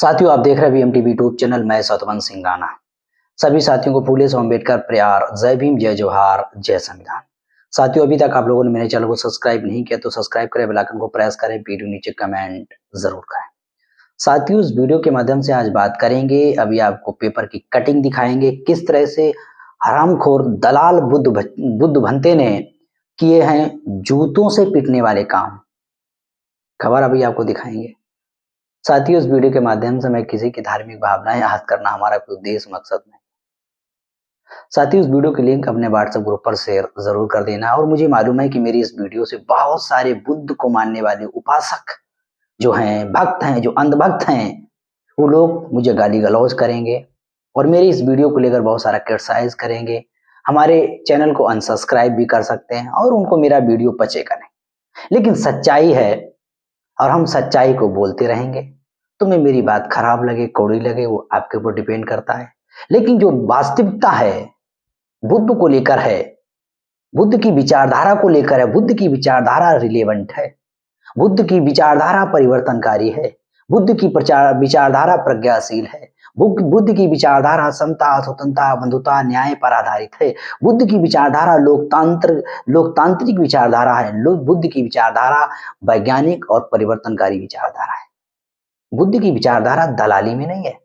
साथियों, आप देख रहे हैं वीएमटीवी यूट्यूब चैनल। मैं सतवंत सिंह राणा सभी साथियों को फूले से अम्बेडकर प्यार, जय भीम, जय जोहार, जय संविधान। साथियों, अभी तक आप लोगों ने मेरे चैनल को सब्सक्राइब नहीं किया तो सब्सक्राइब करें, बेल आइकन को प्रेस करें, वीडियो नीचे कमेंट जरूर करें। साथियों, इस वीडियो के माध्यम से आज बात करेंगे, अभी आपको पेपर की कटिंग दिखाएंगे, किस तरह से हरामखोर दलाल बुद्ध भंते ने किए हैं जूतों से पीटने वाले काम। खबर अभी आपको दिखाएंगे। साथियों, इस वीडियो के माध्यम से मैं किसी की धार्मिक भावनाएं आहत करना हमारा कोई उद्देश्य मकसद नहीं। साथियों, इस वीडियो की लिंक अपने व्हाट्सएप ग्रुप पर शेयर जरूर कर देना। और मुझे मालूम है कि मेरी इस वीडियो से बहुत सारे बुद्ध को मानने वाले उपासक जो हैं, भक्त हैं, जो अंधभक्त हैं, वो लोग मुझे गाली गलौज करेंगे और मेरी इस वीडियो को लेकर बहुत सारा क्रिटिसाइज करेंगे। हमारे चैनल को अनसब्सक्राइब भी कर सकते हैं और उनको मेरा वीडियो पचेगा नहीं। लेकिन सच्चाई है और हम सच्चाई को बोलते रहेंगे। तुम्हें मेरी बात खराब लगे, कौड़ी लगे, वो आपके ऊपर डिपेंड करता है। लेकिन जो वास्तविकता है, बुद्ध को लेकर है, बुद्ध की विचारधारा को लेकर है, बुद्ध की विचारधारा रिलेवेंट है, बुद्ध की विचारधारा परिवर्तनकारी है, बुद्ध की विचारधारा प्रज्ञाशील है, बुद्ध की विचारधारा समता, स्वतंत्रता, बंधुता, न्याय पर आधारित है, बुद्ध की विचारधारा लोकतांत्रिक विचारधारा है, बुद्ध की विचारधारा वैज्ञानिक और परिवर्तनकारी विचारधारा है। बुद्ध की विचारधारा दलाली में नहीं है।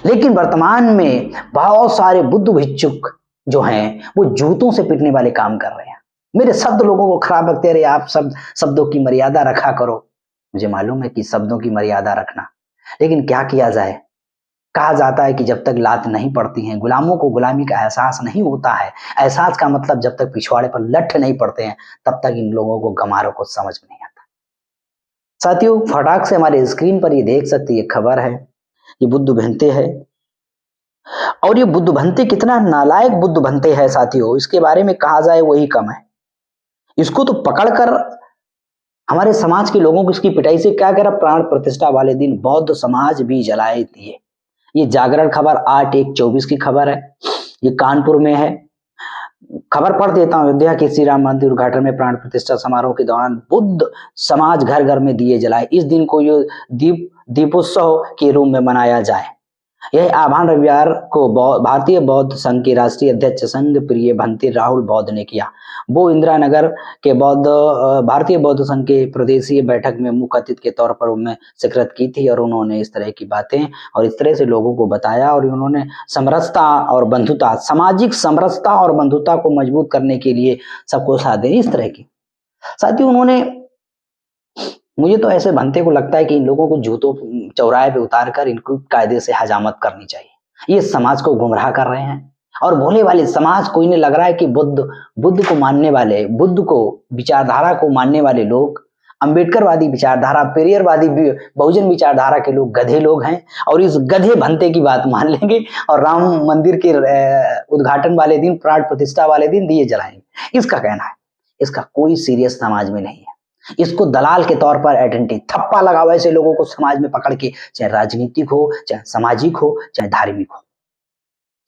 लेकिन वर्तमान में बहुत सारे बुद्ध भिक्षुक जो हैं वो जूतों से पीटने वाले काम कर रहे हैं। मेरे शब्द लोगों को खराब लगते रहे, आप सब शब्दों की मर्यादा रखा करो। मुझे मालूम है कि शब्दों की मर्यादा रखना, लेकिन क्या किया जाए। कहा जाता है कि जब तक लात नहीं पड़ती है, गुलामों को गुलामी का एहसास नहीं होता है। एहसास का मतलब जब तक पिछवाड़े पर लठ नहीं पड़ते हैं तब तक इन लोगों को गमारों को समझ में नहीं आता। साथियों, फटाक से हमारे स्क्रीन पर ये देख सकते, ये खबर है, ये बुद्ध भंते है। और ये बुद्ध भंते कितना नालायक बुद्ध भंते है साथियों, इसके बारे में कहा जाए वही कम है। इसको तो पकड़कर हमारे समाज के लोगों को इसकी पिटाई से क्या करा, प्राण प्रतिष्ठा वाले दिन बौद्ध समाज भी जलाए दिए। ये जागरण खबर 8/1/24 की खबर है, ये कानपुर में है। खबर पढ़ देता हूँ। अयोध्या के श्री राम मंदिर उद्घाटन में प्राण प्रतिष्ठा समारोह के दौरान बुद्ध समाज घर घर में दिए जलाए। इस दिन को ये दीपोत्सव के रूप में मनाया जाए। यह आह्वान रविवार को भारतीय बौद्ध संघ के राष्ट्रीय अध्यक्ष संघ प्रिय भंते राहुल बौद्ध ने किया। वो इंदिरा नगर के भारतीय बौद्ध संघ के प्रदेशीय बैठक में मुख्य अतिथि के तौर पर उनमें शिरकत की थी और उन्होंने इस तरह की बातें और इस तरह से लोगों को बताया और उन्होंने समरसता और बंधुता, सामाजिक समरसता और बंधुता को मजबूत करने के लिए सबको साथ दें, इस तरह की। साथियों, उन्होंने, मुझे तो ऐसे भंते को लगता है कि इन लोगों को जूतों चौराहे पे उतार कर इनको कायदे से हजामत करनी चाहिए। ये समाज को गुमराह कर रहे हैं और भोले वाले समाज को इन्हें लग रहा है कि बुद्ध को मानने वाले, बुद्ध को विचारधारा को मानने वाले लोग, अंबेडकरवादी विचारधारा, पेरियरवादी बहुजन विचारधारा के लोग गधे लोग हैं और इस गधे भंते की बात मान लेंगे और राम मंदिर के उद्घाटन वाले दिन, प्राण प्रतिष्ठा वाले दिन दिए जलाएंगे। इसका कहना है, इसका कोई सीरियस समाज में नहीं है। इसको दलाल के तौर पर आइडेंटिटी थप्पा लगाओ ऐसे लोगों को समाज में पकड़ के, चाहे राजनीतिक हो, चाहे सामाजिक हो, चाहे धार्मिक हो।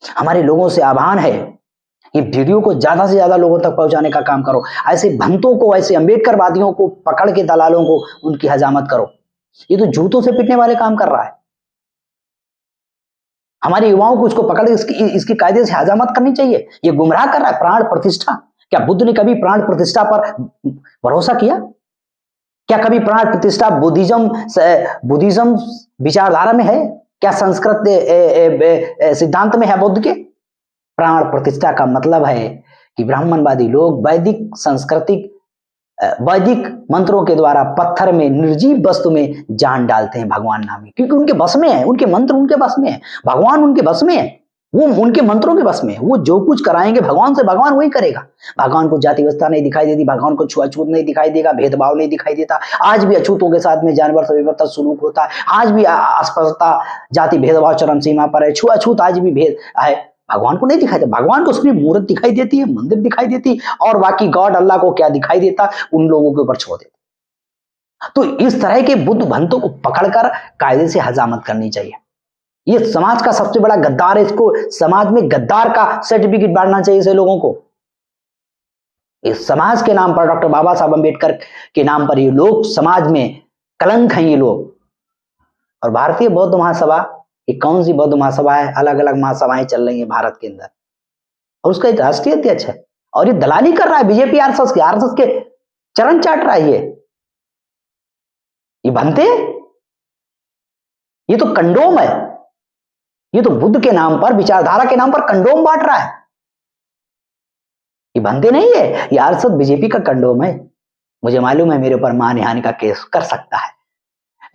हमारे लोगों से आह्वान है, ये वीडियो को ज्यादा से ज्यादा लोगों तक पहुंचाने का काम करो। ऐसे भंतों को, ऐसे अंबेडकरवादियों को पकड़ के, दलालों को उनकी हजामत करो। ये तो जूतों से पीटने वाले काम कर रहा है। हमारे युवाओं को इसको पकड़ इसकी कायदे से हजामत करनी चाहिए। ये गुमराह कर रहा है। प्राण प्रतिष्ठा, क्या बुद्ध ने कभी प्राण प्रतिष्ठा पर भरोसा किया? क्या कभी प्राण प्रतिष्ठा बुद्धिज्म विचारधारा में है? क्या संस्कृत सिद्धांत में है बुद्ध के? प्राण प्रतिष्ठा का मतलब है कि ब्राह्मणवादी लोग वैदिक मंत्रों के द्वारा पत्थर में, निर्जीव वस्तु में जान डालते हैं भगवान नाम में, क्योंकि उनके बस में है, उनके मंत्र उनके बस में है, भगवान उनके बस में है, वो उनके मंत्रों के बस में है। वो जो कुछ कराएंगे भगवान से, भगवान वही करेगा। भगवान को जाति व्यवस्था नहीं दिखाई देती, भगवान को छुआछूत नहीं दिखाई देगा, भेदभाव नहीं दिखाई देता। आज भी अछूतों के साथ में जानवर से विवर्तक सुलूक होता है। आज भी अस्पृश्यता, जाति भेदभाव चरम सीमा पर है। छुआछूत आज भी भेद है। भगवान को नहीं दिखाई देता। भगवान को सिर्फ मूर्त दिखाई देती है, मंदिर दिखाई देती है और बाकी गॉड अल्लाह को क्या दिखाई देता, उन लोगों के ऊपर छोड़ देता। तो इस तरह के बुद्ध भंतों को पकड़कर कायदे से हजामत करनी चाहिए। ये समाज का सबसे बड़ा गद्दार है। इसको समाज में गद्दार का सर्टिफिकेट बांटना चाहिए ऐसे लोगों को। इस समाज के नाम पर, डॉक्टर बाबा साहब अम्बेडकर के नाम पर ये लोग समाज में कलंक हैं। ये लोग और भारतीय बौद्ध महासभा, ये कौन सी बौद्ध महासभा है, अलग अलग महासभाएं चल रही है भारत के अंदर, और उसका एक राष्ट्रीय अध्यक्ष है, और ये दलाली कर रहा है बीजेपी आरएसएस के चरण चाट रहा है। ये बनते, ये तो कंडोम है, ये तो बुद्ध के नाम पर, विचारधारा के नाम पर कंडोम बांट रहा है। ये बनते नहीं है, ये आरएसएस बीजेपी का कंडोम है। मुझे मालूम है मेरे ऊपर मानहानि का केस कर सकता है,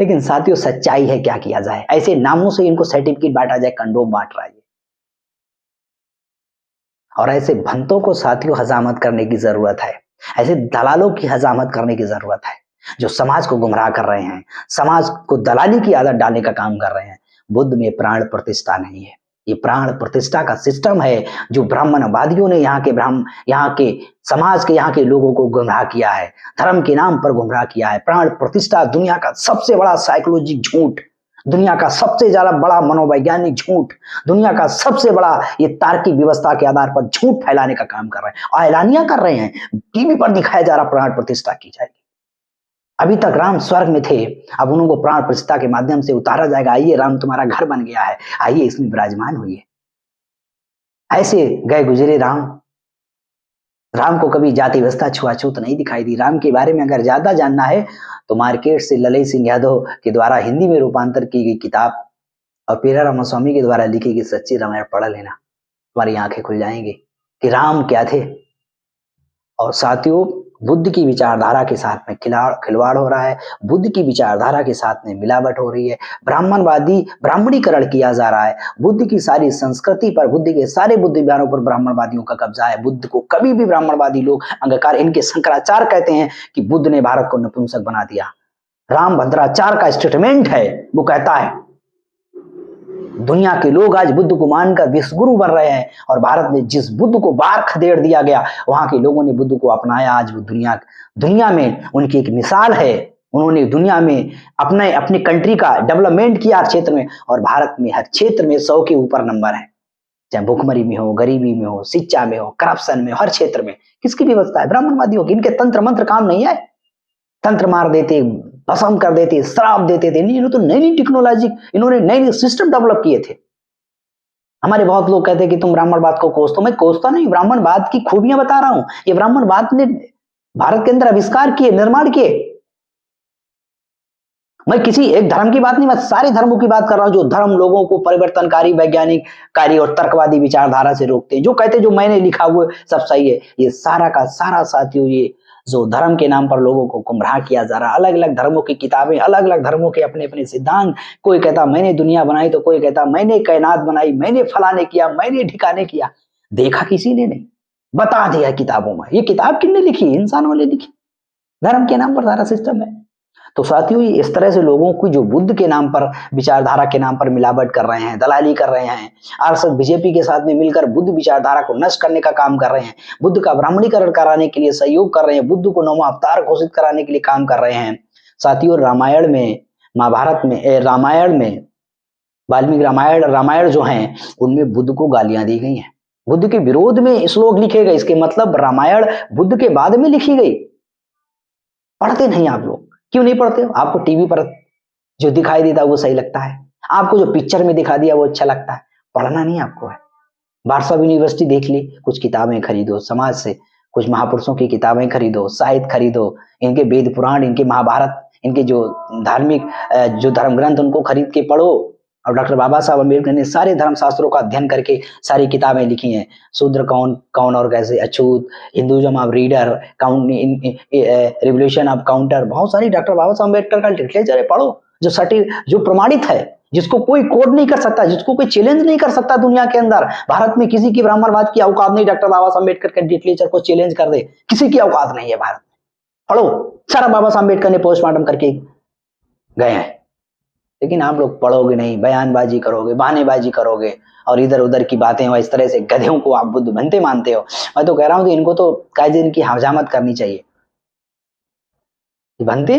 लेकिन साथियों सच्चाई है, क्या किया जाए। ऐसे नामों से इनको सर्टिफिकेट बांटा जाए, कंडोम बांट रहा है। और ऐसे भंतों को साथियों हजामत करने की जरूरत है, ऐसे दलालों की हजामत करने की जरूरत है, जो समाज को गुमराह कर रहे हैं, समाज को दलाली की आदत डालने का काम कर रहे हैं। बुद्ध में प्राण प्रतिष्ठा नहीं है, ये प्राण प्रतिष्ठा का सिस्टम है जो ब्राह्मणवादियों ने यहाँ के समाज के, यहाँ के लोगों को गुमराह किया है, धर्म के नाम पर गुमराह किया है। प्राण प्रतिष्ठा दुनिया का सबसे बड़ा साइकोलॉजिक झूठ, दुनिया का सबसे ज्यादा बड़ा मनोवैज्ञानिक झूठ, दुनिया का सबसे बड़ा ये तार्किक व्यवस्था के आधार पर झूठ फैलाने का काम कर रहे हैं, ऐलानिया कर रहे हैं, टीवी पर दिखाया जा रहा प्राण प्रतिष्ठा की जाएगी। अभी तक राम स्वर्ग में थे, अब उनको प्राण प्रतिष्ठा के माध्यम से उतारा जाएगा। आइए, राम तुम्हारा घर बन गया है, आइए इसमें विराजमान होइए। ऐसे गए गुजरे राम को कभी जाति व्यवस्था छुआछूत नहीं दिखाई दी। राम के बारे में अगर ज्यादा जानना है तो मार्केट से ललित सिंह यादव के द्वारा हिंदी में रूपांतर की गई किताब और पेरा रामास्वामी के द्वारा लिखी गई सच्ची रामायण पढ़ लेना, तुम्हारी आंखें खुल जाएंगी कि राम क्या थे। और साथियों, बुद्ध की विचारधारा के साथ में खिलवाड़ हो रहा है, बुद्ध की विचारधारा के साथ में मिलावट हो रही है, ब्राह्मणीकरण किया जा रहा है। बुद्ध की सारी संस्कृति पर, बुद्ध के सारे बुद्ध विचारों पर ब्राह्मणवादियों का कब्जा है। बुद्ध को कभी भी ब्राह्मणवादी लोग अंगीकार, इनके शंकराचार्य कहते हैं कि बुद्ध ने भारत को नपुंसक बना दिया। रामभद्राचार्य का स्टेटमेंट है, वो कहता है दुनिया के लोग आज बुद्ध को मानकर विश्वगुरु बन रहे हैं, और भारत में जिस बुद्ध को बार खदेड़ दिया गया, वहां के लोगों ने बुद्ध को अपनाया। आज वो दुनिया में उनकी एक मिसाल है। उन्होंने दुनिया में अपने कंट्री का डेवलपमेंट किया हर क्षेत्र में, और भारत में हर क्षेत्र में 100 के ऊपर नंबर है, चाहे भुखमरी में हो, गरीबी में हो, शिक्षा में हो, करप्शन में, हर क्षेत्र में। किसकी व्यवस्था है? ब्राह्मणवादियों की। इनके तंत्र मंत्र काम नहीं है, तंत्र मार देते, भस्म कर देते, श्राप देते थे। इन्होंने तो नई नई टेक्नोलॉजी, इन्होंने नए नए सिस्टम डेवलप किए थे। हमारे बहुत लोग कहते हैं कि तुम ब्राह्मणवाद को कोसते हो। मैं कोसता नहीं, ब्राह्मणवाद की खूबियां बता रहा हूं। ये ब्राह्मणवाद ने भारत के अंदर आविष्कार किए, निर्माण किए। मैं किसी एक धर्म की बात नहीं, मैं सारे धर्मों की बात कर रहा हूं, जो धर्म लोगों को परिवर्तनकारी, वैज्ञानिक कार्य और तर्कवादी विचारधारा से रोकते हैं, जो कहते हैं जो मैंने लिखा हुआ सब सही है। ये सारा का सारा साथियों, ये जो धर्म के नाम पर लोगों को गुमराह किया जा रहा है, अलग अलग धर्मों की किताबें, अलग अलग धर्मों के अपने अपने सिद्धांत। कोई कहता मैंने दुनिया बनाई, तो कोई कहता मैंने कायनात बनाई, मैंने फलाने किया, मैंने ठिकाने किया। देखा किसी ने नहीं, बता दिया किताबों में। ये किताब किसने लिखी? इंसानों ने लिखी। धर्म के नाम पर सारा सिस्टम है। तो साथियों, ये इस तरह से लोगों की जो बुद्ध के नाम पर, विचारधारा के नाम पर मिलावट कर रहे हैं, दलाली कर रहे हैं, आरएसएस बीजेपी के साथ में मिलकर बुद्ध विचारधारा को नष्ट करने का काम कर रहे हैं, बुद्ध का ब्राह्मणीकरण कराने के लिए सहयोग कर रहे हैं, बुद्ध को 9वां अवतार घोषित कराने के लिए काम कर रहे हैं। साथियों, रामायण में, महाभारत में, रामायण में, वाल्मीकि रामायण जो है, उनमें बुद्ध को गालियां दी गई हैं, बुद्ध के विरोध में श्लोक लिखे गए। इसके मतलब रामायण बुद्ध के बाद में लिखी गई। पढ़ते नहीं आप लोग, क्यों नहीं पढ़ते हो? आपको टीवी पर जो दिखाई देता है वो सही लगता है, आपको जो पिक्चर में दिखा दिया वो अच्छा लगता है, पढ़ना नहीं आपको है। वार्षा यूनिवर्सिटी देख ली, कुछ किताबें खरीदो, समाज से कुछ महापुरुषों की किताबें खरीदो, साहित्य खरीदो, इनके वेद पुराण, इनके महाभारत, इनके जो धार्मिक जो धर्म ग्रंथ, उनको खरीद के पढ़ो। और डॉक्टर बाबा साहब अम्बेडकर ने सारे धर्म शास्त्रों का अध्ययन करके सारी किताबें लिखी हैं। शूद्र कौन और कैसे, अछूत, Hinduism of reader, revolution of counter, बहुत सारी डॉक्टर बाबा साहब अम्बेडकर का लिटरेचर है, पढ़ो। जो प्रमाणित है, जिसको कोई कोड नहीं कर सकता, जिसको कोई चैलेंज नहीं कर सकता दुनिया के अंदर। भारत में किसी की ब्राह्मणवाद की औकात नहीं, डॉक्टर बाबा साहब अम्बेडकर के लिटरेचर को चैलेंज कर दे, किसी की औकात नहीं है भारत में। पढ़ो, सारा बाबा साहब अम्बेडकर ने पोस्टमार्टम करके गए हैं। लेकिन आप लोग पढ़ोगे नहीं, बयानबाजी करोगे, बहानेबाजी करोगे, और इधर उधर की बातें, और इस तरह से गधों को आप बुद्ध बनते मानते हो। मैं तो कह रहा हूं कि इनको तो कायदे इनकी हजामत करनी चाहिए। बनते,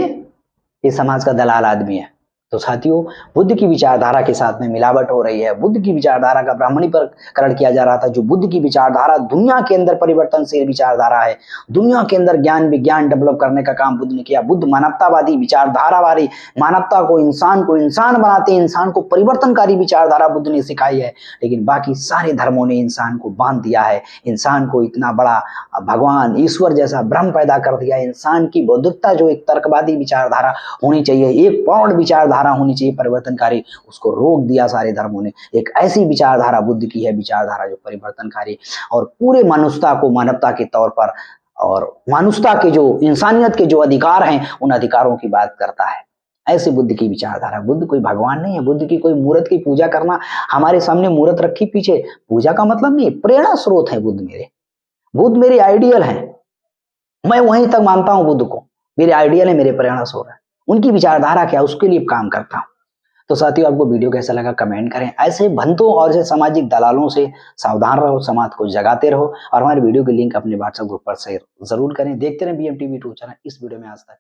ये समाज का दलाल आदमी है। तो साथियों, बुद्ध की विचारधारा के साथ में मिलावट हो रही है। बुद्ध की विचारधारा का ब्राह्मणीकरण किया जा रहा था। जो बुद्ध की विचारधारा दुनिया के अंदर परिवर्तनशील विचारधारा है, दुनिया के अंदर ज्ञान विज्ञान डेवलप करने का काम बुद्ध ने किया। बुद्ध मानवतावादी विचारधारा वाली, मानवता को इंसान बनाते, इंसान को परिवर्तनकारी विचारधारा बुद्ध ने सिखाई है। लेकिन बाकी सारे धर्मों ने इंसान को बांध दिया है, इंसान को इतना बड़ा भगवान ईश्वर जैसा भ्रम पैदा कर दिया। इंसान की बौद्धिकता जो एक तर्कवादी विचारधारा होनी चाहिए, एक प्रौढ़ विचारधारा होनी चाहिए परिवर्तनकारी, उसको रोक दिया सारे धर्मों ने। एक ऐसी विचारधारा बुद्ध की है, विचारधारा जो परिवर्तनकारी और पूरे मनुष्यता को मानवता के तौर पर और मानुषता के जो इंसानियत के जो अधिकार हैं उन अधिकारों की बात करता है। ऐसे बुद्ध की विचारधारा। बुद्ध कोई भगवान नहीं है। बुद्ध की कोई मूर्त की पूजा करना, हमारे सामने मूर्त रखी पीछे पूजा का मतलब नहीं, प्रेरणा स्रोत है बुद्ध मेरे आइडियल हैं। मैं वहीं तक मानता हूं बुद्ध को, मेरे आइडियल है, मेरे प्रेरणा स्रोत है। उनकी विचारधारा क्या, उसके लिए काम करता हूं। तो साथियों, आपको वीडियो कैसा लगा कमेंट करें। ऐसे भंतों और ऐसे सामाजिक दलालों से सावधान रहो, समाज को जगाते रहो और हमारे वीडियो की लिंक अपने व्हाट्सएप ग्रुप पर शेयर जरूर करें। देखते रहें BM TV 2 चैनल। इस वीडियो में आज तक